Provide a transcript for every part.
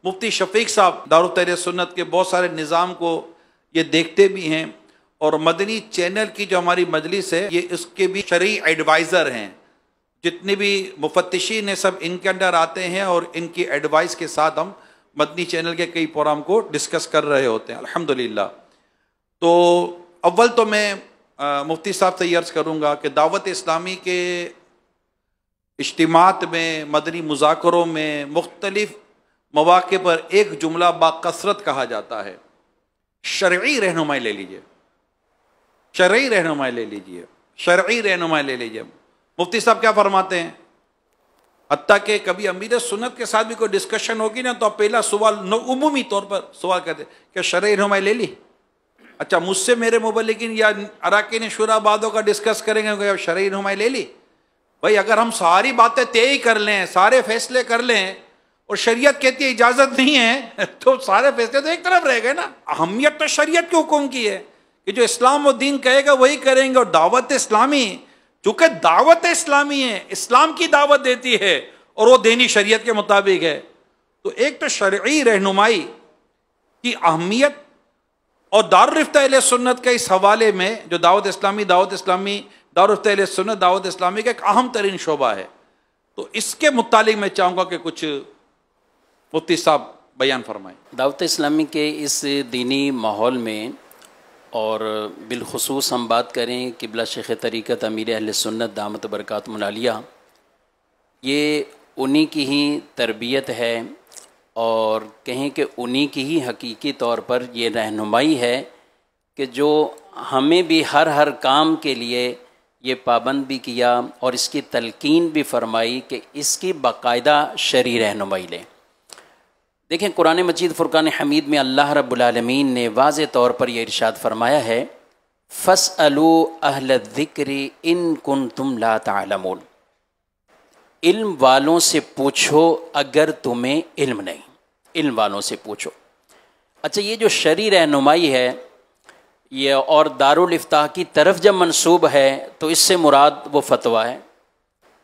मुफ्ती शफीक साहब दारुल तहरीर सुन्नत के बहुत सारे निज़ाम को ये देखते भी हैं, और मदनी चैनल की जो हमारी मजलिस है ये इसके भी शरई एडवाइज़र हैं। जितने भी मुफत्तिशीन हैं सब इनके अंडर आते हैं, और इनकी एडवाइस के साथ हम मदनी चैनल के कई प्रोग्राम को डिस्कस कर रहे होते हैं अल्हम्दुलिल्लाह। तो अव्वल तो मैं मुफ्ती साहब से अर्ज़ करूँगा कि दावत इस्लामी के इज्तिमात में, मदनी मुज़ाकरों में, मुख्तलिफ मौक़े पर एक जुमला बाकसरत कहा जाता है, शरई रहनुमाई ले लीजिए, शरई रहनुमाई ले लीजिए, शरई रहनुमाई ले लीजिए। मुफ्ती साहब क्या फरमाते हैं, हत्ता कि कभी अमीर सुन्नत के साथ भी कोई डिस्कशन होगी ना, तो आप पहला सवाल उमूमी तौर पर सवाल करते क्या शरई रहनुमाई ले ली? अच्छा, मुझसे मेरे मुबल्लिगीन या अराकीन शुरा बादों का डिस्कस करेंगे, शरई रहनुमाई ले ली? भाई अगर हम सारी बातें तय कर लें, सारे फैसले कर लें, और शरीयत कहती है इजाजत नहीं है, तो सारे फैसले तो एक तरफ रह गए ना। अहमियत तो शरीयत के हुक्म की है कि जो इस्लाम और दीन कहेगा वही करेंगे। और दावत इस्लामी, चूंकि दावत इस्लामी है, इस्लाम की दावत देती है और वो देनी शरीयत के मुताबिक है, तो एक तो शरई रहनुमाई की अहमियत और दारुल इफ्ता अहले सुन्नत के इस हवाले में जो दारुल इफ्ता अहले सुन्नत दावत इस्लामी का एक अहम तरीन शोबा है, तो इसके मुतालिक मैं चाहूँगा कि कुछ मुफ्ती साहब बयान फरमाएं। दावत इस्लामी के इस दीनी माहौल में, और बिलखुसूस हम बात करें किबला शेख तरीक़त अमीर अहले सुन्नत दामत बरकातुहुल आलिया, ये उन्हीं की ही तरबियत है, और कहें कि उन्हीं की ही हकीकी तौर पर ये रहनुमाई है कि जो हमें भी हर काम के लिए ये पाबंद भी किया और इसकी तलकीन भी फरमाई कि इसकी बाकायदा शरई रहनुमाई लें। देखें, कुरान मजीद फ़ुरक़ान हमीद में अल्लाह रब्बुल आलमीन ने वाज़े तौर पर यह इरशाद फरमाया है, फ़स्अलू अहल ज़िक्रि इन कुन्तुम ला तालमून, इल्म वालों से पूछो अगर तुम्हें इल्म नहीं, इल्म वालों से पूछो। अच्छा, ये जो शरई रहनुमाई है ये और दारुल इफ्ताह की तरफ जब मंसूब है तो इससे मुराद वो फतवा है,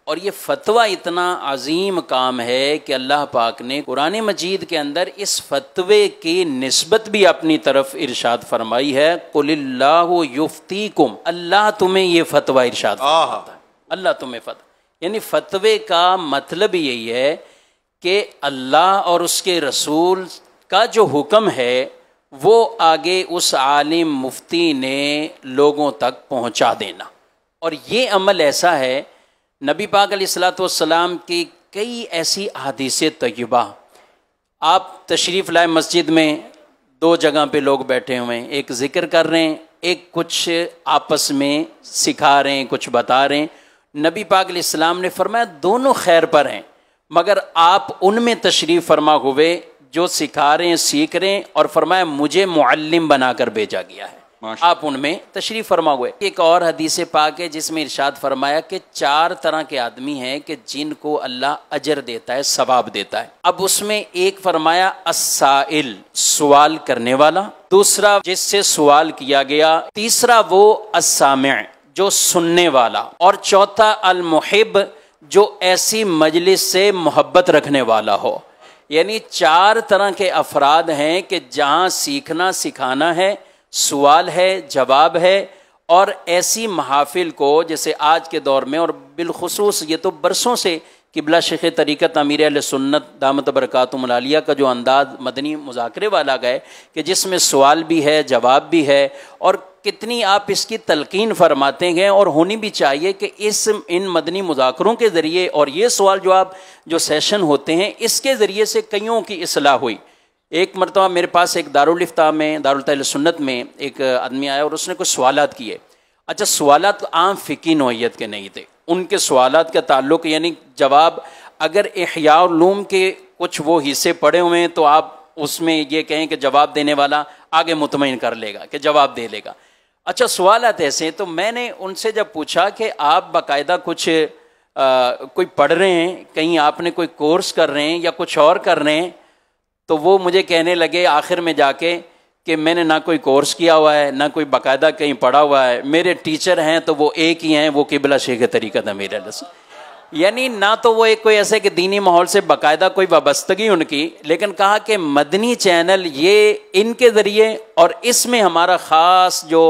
और ये फतवा इतना अजीम काम है कि अल्लाह पाक ने कुरान मजीद के अंदर इस फतवे की निस्बत भी अपनी तरफ इरशाद फरमाई है, कुलिल्लाहु युफ्तीकुम, अल्लाह तुम्हें ये फतवा इरशाद फरमाता है, अल्लाह तुम्हें फतवा। यानी फतवे का मतलब यही है कि अल्लाह और उसके रसूल का जो हुक्म है वो आगे उस आलिम मुफ्ती ने लोगों तक पहुंचा देना। और ये अमल ऐसा है, नबी पाक अलैहिस्सलातु वस्सलाम की कई ऐसी अहादीसे तय्यबा, आप तशरीफ़ लाए मस्जिद में, दो जगह पे लोग बैठे हुए हैं, एक ज़िक्र कर रहे हैं, एक कुछ आपस में सिखा रहे हैं, कुछ बता रहे हैं। नबी पाक अलैहिस्सलाम ने फरमाया दोनों खैर पर हैं, मगर आप उनमें तशरीफ़ फरमा हुए जो सिखा रहे हैं, सीख रहे हैं, और फरमाया मुझे मुअल्लिम बनाकर भेजा गया है, आप उनमें तशरीफ़ फरमा हुए। एक और हदीस पाक है जिसमें इरशाद फरमाया कि 4 तरह के आदमी हैं कि जिनको अल्लाह अजर देता है, सवाब देता है। अब उसमें एक फरमाया अस्साइल, सवाल करने वाला, दूसरा जिससे सवाल किया गया, तीसरा वो अस्सामिअ, जो सुनने वाला, और चौथा अल मुहिब, जो ऐसी मजलिस से मोहब्बत रखने वाला हो। यानी 4 तरह के अफराद हैं कि जहाँ सीखना सिखाना है, सवाल है, जवाब है, और ऐसी महाफिल को जैसे आज के दौर में, और बिलखुसूस ये तो बरसों से किबला शेख तरीक़त अमीर अहले सुन्नत दामत बरकातुहुल आलिया का जो अंदाज़ मदनी मुज़ाकरे वाला गए कि जिसमें सवाल भी है, जवाब भी है, और कितनी आप इसकी तलकीन फरमाते हैं, और होनी भी चाहिए कि इन मदनी मुज़ाकरों के ज़रिए और ये सवाल जवाब जो सेशन होते हैं इसके ज़रिए से कईयों की इस्लाह हुई। एक मरतबा मेरे पास एक दारुल इफ्ताह में, दारुल तहरीर सुन्नत में एक आदमी आया और उसने कुछ सवालात किए। अच्छा, सवालात आम फ़िकी नौइयत के नहीं थे, उनके सवालात का ताल्लुक़, यानी जवाब, अगर इह्या उलूम के कुछ वो हिस्से पड़े हुए हैं तो आप उसमें ये कहें कि जवाब देने वाला आगे मुतमईन कर लेगा कि जवाब दे लेगा। अच्छा, सवालात ऐसे हैं। तो मैंने उनसे जब पूछा कि आप बाकायदा कुछ कोई पढ़ रहे हैं, कहीं आपने कोई कोर्स कर रहे हैं या कुछ और कर रहे हैं, तो वो मुझे कहने लगे आखिर में जाके कि मैंने ना कोई कोर्स किया हुआ है, ना कोई बाकायदा कहीं पढ़ा हुआ है, मेरे टीचर हैं तो वो एक ही हैं, वो किबला शेख तरीक़त अमीर अहले सुन्नत। यानी ना तो वो एक कोई ऐसे कि दीनी माहौल से बाकायदा कोई वाबस्तगी उनकी, लेकिन कहा कि मदनी चैनल ये इनके ज़रिए, और इसमें हमारा ख़ास जो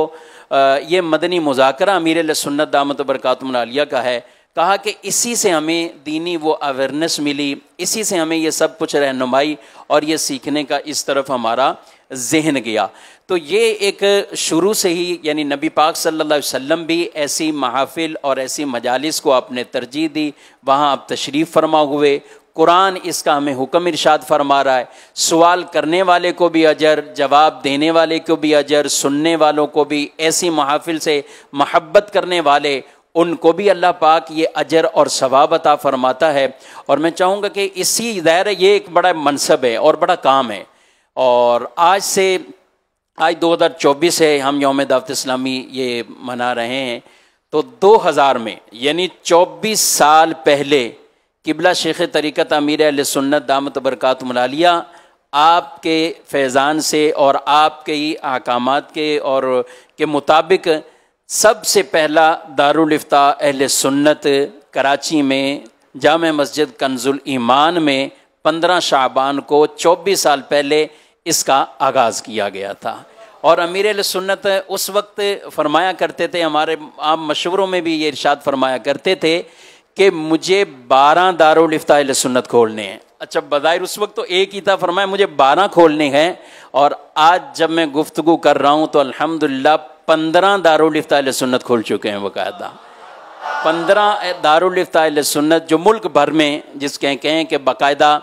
ये मदनी मुज़ाकरा अमीर सुन्नत दामत बरकातुहुल आलिया का है, कहा कि इसी से हमें दीनी वो अवेयरनेस मिली, इसी से हमें ये सब कुछ रहनुमाई और ये सीखने का इस तरफ हमारा जहन गया। तो ये एक शुरू से ही यानी नबी पाक सल्लल्लाहु अलैहि वसल्लम भी ऐसी महफिल और ऐसी मजालिस को आपने तरजीह दी, वहाँ आप तशरीफ़ फरमा हुए। कुरान इसका हमें हुक्म इरशाद फरमा रहा है, सवाल करने वाले को भी अजर, जवाब देने वाले को भी अजर, सुनने वालों को भी, ऐसी महफिल से महब्बत करने वाले उनको भी अल्लाह पाक ये अजर और सवाब अता फरमाता है। और मैं चाहूँगा कि इसी दायरे ये एक बड़ा मनसब है और बड़ा काम है। और आज 2024 है, हम यौम दावत इस्लामी ये मना रहे हैं। तो 2000 में यानी 24 साल पहले किबला शेख तरीक़त अमीर अहले सुन्नत दामत बरकातुहुल आलिया आपके फैज़ान से और आपके ही अहकामात के और के मुताबिक सबसे पहला दारुल इफ्ता अहले सुन्नत कराची में जामे मस्जिद कंजुल ईमान में 15 शाबान को 24 साल पहले इसका आगाज़ किया गया था। और अमीर अहले सुन्नत उस वक्त फरमाया करते थे, हमारे आम मशवरों में भी ये इरशाद फरमाया करते थे कि मुझे 12 दारुल इफ्ता अहले सुन्नत खोलने हैं। अच्छा, बज़ाहिर उस वक्त तो एक ही था, फरमाया मुझे 12 खोलने हैं। और आज जब मैं गुफ्तगू कर रहा हूँ तो अल्हम्दुलिल्लाह 15 दारुल इफ्ता अहले सुन्नत खोल चुके हैं बाकायदा। 15 दारुल इफ्ता अहले सुन्नत जो मुल्क भर में जिसके कहें कि बाकायदा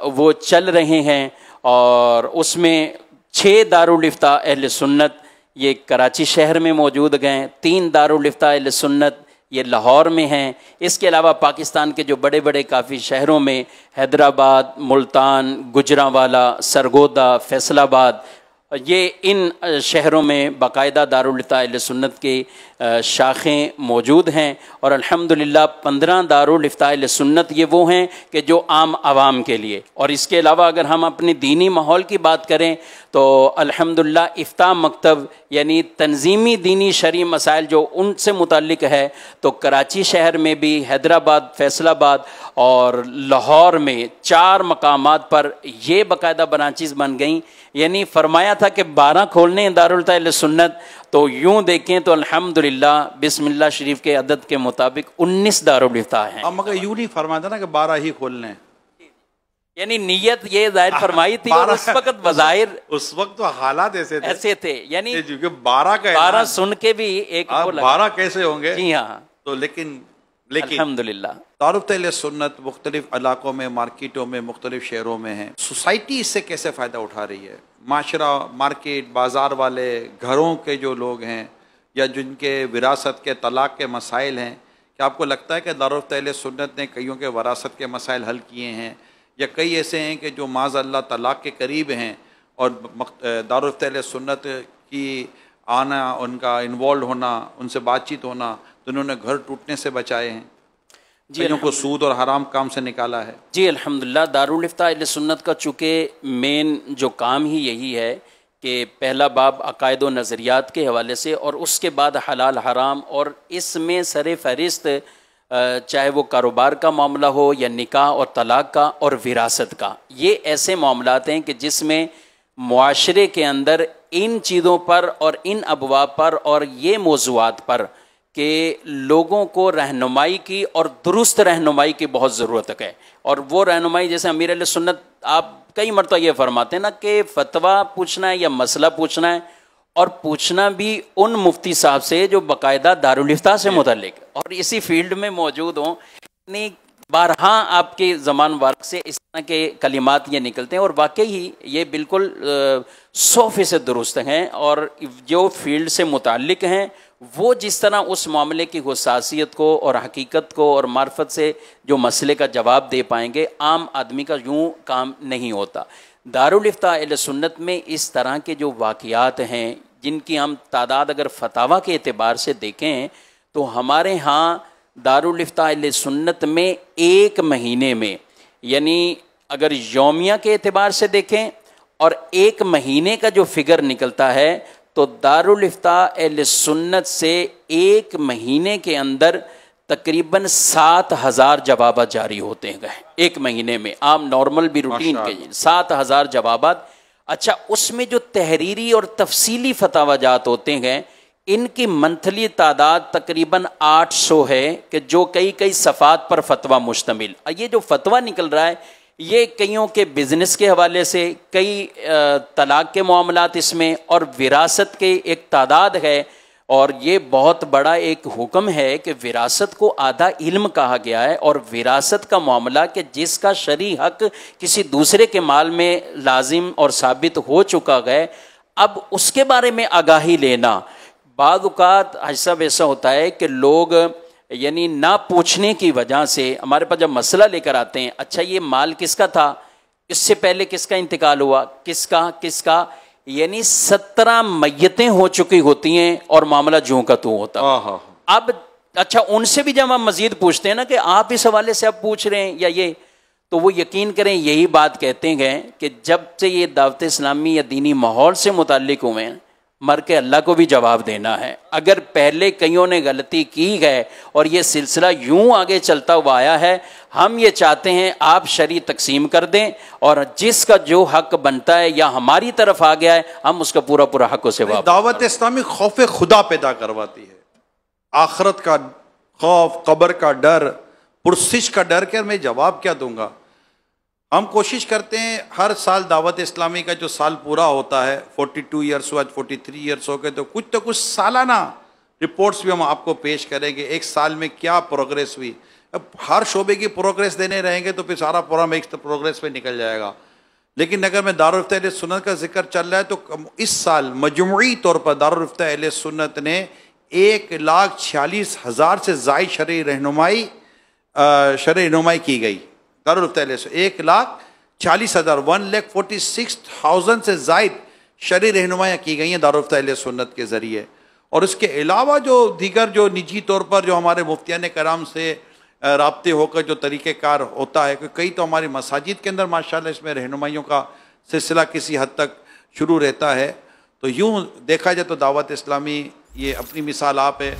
वो चल रहे हैं। और उसमें 6 दारुल इफ्ता अहले सुन्नत ये कराची शहर में मौजूद गए, 3 दारुल इफ्ता अहले सुन्नत ये लाहौर में हैं। इसके अलावा पाकिस्तान के जो बड़े बड़े काफ़ी शहरों में हैदराबाद, मुल्तान, गुजरांवाला, सरगोदा, फैसलाबाद, ये इन शहरों में बाकायदा दारुल इफ्ता अहले सुन्नत की शाखें मौजूद हैं। और अल्हम्दुलिल्लाह 15 दारुल इफ्ता अहले सुन्नत ये वो हैं कि जो आम आवाम के लिए। और इसके अलावा अगर हम अपनी दीनी माहौल की बात करें तो अल्हम्दुलिल्लाह इफ्ता मकतब यानी तंजीमी दीनी शरई मसाइल जो उनसे मुताल्लिक है, तो कराची शहर में भी, हैदराबाद, फैसलाबाद और लाहौर में 4 मकामात पर ये बाकायदा ब्रांचेस बन गई। यानी फरमाया था कि 12 खोलने दारुल इफ्ता अहले सुन्नत, तो यूँ देखें तो अल्हम्दुलिल्लाह बिस्मिल्लाह शरीफ के अदद के मुताबिक 19 दारुल इफ्ता हैं। अब मगर यूँ नहीं फरमाया था ना कि 12 ही खोलने हैं, यानी नीयत ये जाहिर फरमाई थी। और उस वक्त बज़ाहिर उस वक्त तो हालात ऐसे थे यानी 12 सुन के भी एक 12 कैसे होंगे। जी हाँ, तो लेकिन अल्हम्दुलिल्लाह दारुल इफ्ता अहले सुन्नत मुख्तलिफ इलाकों में, मार्केटों में, मुख्तलिफ शहरों में है। सोसाइटी इससे कैसे फ़ायदा उठा रही है? माशरा, मार्केट, बाज़ार वाले, घरों के जो लोग हैं या जिनके विरासत के तलाक़ के मसाइल हैं, क्या आपको लगता है कि दारुल इफ्ता अहले सुन्नत ने कईयों के विरासत के मसाइल हल किए हैं? या कई ऐसे हैं कि जो माज़अल्लाह तलाक़ के करीब हैं और दारुल इफ्ता अहले सुन्नत की आना, उनका इन्वॉल्व होना, उनसे बातचीत होना, तो उन्होंने घर टूटने से बचाए हैं, कईयों को सूद और हराम काम से निकाला है। जी अल्हम्दुलिल्लाह, दारुल इफ्ता अहले सुन्नत का चूँकि मेन जो काम ही यही है कि पहला बाब अकायद व नज़रियात के हवाले से और उसके बाद हलाल हराम, और इसमें सर फहरिस्त चाहे वो कारोबार का मामला हो या निकाह और तलाक़ का और विरासत का, ये ऐसे मामलात हैं कि जिसमें मुआशरे के अंदर इन चीज़ों पर और इन अबवाब पर और ये मौज़ूआत पर कि लोगों को रहनुमाई की और दुरुस्त रहनुमाई की बहुत ज़रूरत है। और वो रहनुमाई जैसे अमीर अहले सुन्नत आप कई मरतबा ये फरमाते हैं ना कि फ़तवा पूछना है या मसला पूछना है, और पूछना भी उन मुफ्ती साहब से जो बाकायदा दारुल इफ्ता से मुतल्लिक और इसी फील्ड में मौजूद हों। बारहा आपके ज़मान वारक से इस तरह के कलिमात ये निकलते हैं और वाकई ही ये बिल्कुल 100% दुरुस्त हैं। और जो फील्ड से मुताल्लिक हैं वो जिस तरह उस मामले की हुसासियत को और हकीकत को और मार्फत से जो मसले का जवाब दे पाएंगे, आम आदमी का यूँ काम नहीं होता। दारुल इफ्ता अहले सुन्नत में इस तरह के जो वाक़ियात हैं जिनकी हम तादाद अगर फतावा के एतबार से देखें तो हमारे यहाँ दारुल इफ्ता अहले सुन्नत में एक महीने में, यानी अगर यौमिया के एतबार से देखें और एक महीने का जो फिगर निकलता है, तो दारुल इफ्ता अहले सुन्नत से एक महीने के अंदर तकरीबन 7,000 जवाबात जारी होते गए एक महीने में। आम नॉर्मल भी रूटीन के 7,000 जवाबात। अच्छा, उसमें जो तहरीरी और तफसीली फतावाजात होते हैं, इनकी मंथली तादाद तकरीबन 800 है कि जो कई सफ़ात पर फतवा मुश्तमिल। ये जो फतवा निकल रहा है ये कईयों के बिज़नेस के हवाले से, कई तलाक के मामलात इसमें, और विरासत के एक तादाद है। और ये बहुत बड़ा एक हुक्म है कि विरासत को आधा इल्म कहा गया है, और विरासत का मामला कि जिसका शरई हक किसी दूसरे के माल में लाजिम और साबित हो चुका है, अब उसके बारे में आगाही लेना। बाद औक़ात ऐसा होता है कि लोग यानी ना पूछने की वजह से हमारे पास जब मसला लेकर आते हैं, अच्छा ये माल किसका था, इससे पहले किसका इंतकाल हुआ, किसका, यानी 17 मैयतें हो चुकी होती हैं और मामला जूं का तूं होता। अब अच्छा, उनसे भी जब हम मजीद पूछते हैं ना कि आप इस हवाले से अब पूछ रहे हैं या ये, तो वो यकीन करें यही बात कहते हैं कि जब से ये दावत इस्लामी या दीनी माहौल से मुताल्लिक हुए हैं, मर के अल्लाह को भी जवाब देना है। अगर पहले कईयों ने गलती की है और ये सिलसिला यूं आगे चलता हुआ आया है, हम ये चाहते हैं आप शरी तकसीम कर दें और जिसका जो हक बनता है या हमारी तरफ आ गया है, हम उसका पूरा हक उसे वापस। दावत इस्लामी खौफ खुदा पैदा करवाती है, आखरत का खौफ, कब्र का डर, पुरसिश का डर के मैं जवाब क्या दूंगा। हम कोशिश करते हैं हर साल दावत इस्लामी का जो साल पूरा होता है, 42 ईयर्स हुआ, 43 ईयर्स हो गए, तो कुछ सालाना रिपोर्ट्स भी हम आपको पेश करेंगे। एक साल में क्या प्रोग्रेस हुई। अब हर शोबे की प्रोग्रेस देने रहेंगे तो फिर सारा प्रोग्राम एक प्रोग्रेस पे निकल जाएगा। लेकिन अगर मैं दारुल इफ्ता अहले सुन्नत का जिक्र चल रहा है तो इस साल मजमूई तौर पर दारुल इफ्ता अहले सुन्नत ने 1,46,000 से ज़ायद शरई रहनुमाई की गई। दारुल इफ्ता अहले 1,40,000 1,46,000 से ज़ायद शरई रहनुमाइयाँ की गई हैं दारुल इफ्ता अहले सुन्नत के ज़रिए। और इसके अलावा जो दीगर जो निजी तौर पर जो हमारे मुफ्तियान कराम से राब्ते होकर जो तरीक़ेकार होता है, कई तो हमारी मसाजिद के अंदर माशाल्लाह इसमें रहनुमाइयों का सिलसिला किसी हद तक शुरू रहता है। तो यूँ देखा जाए तो दावत इस्लामी ये अपनी मिसाल आप है।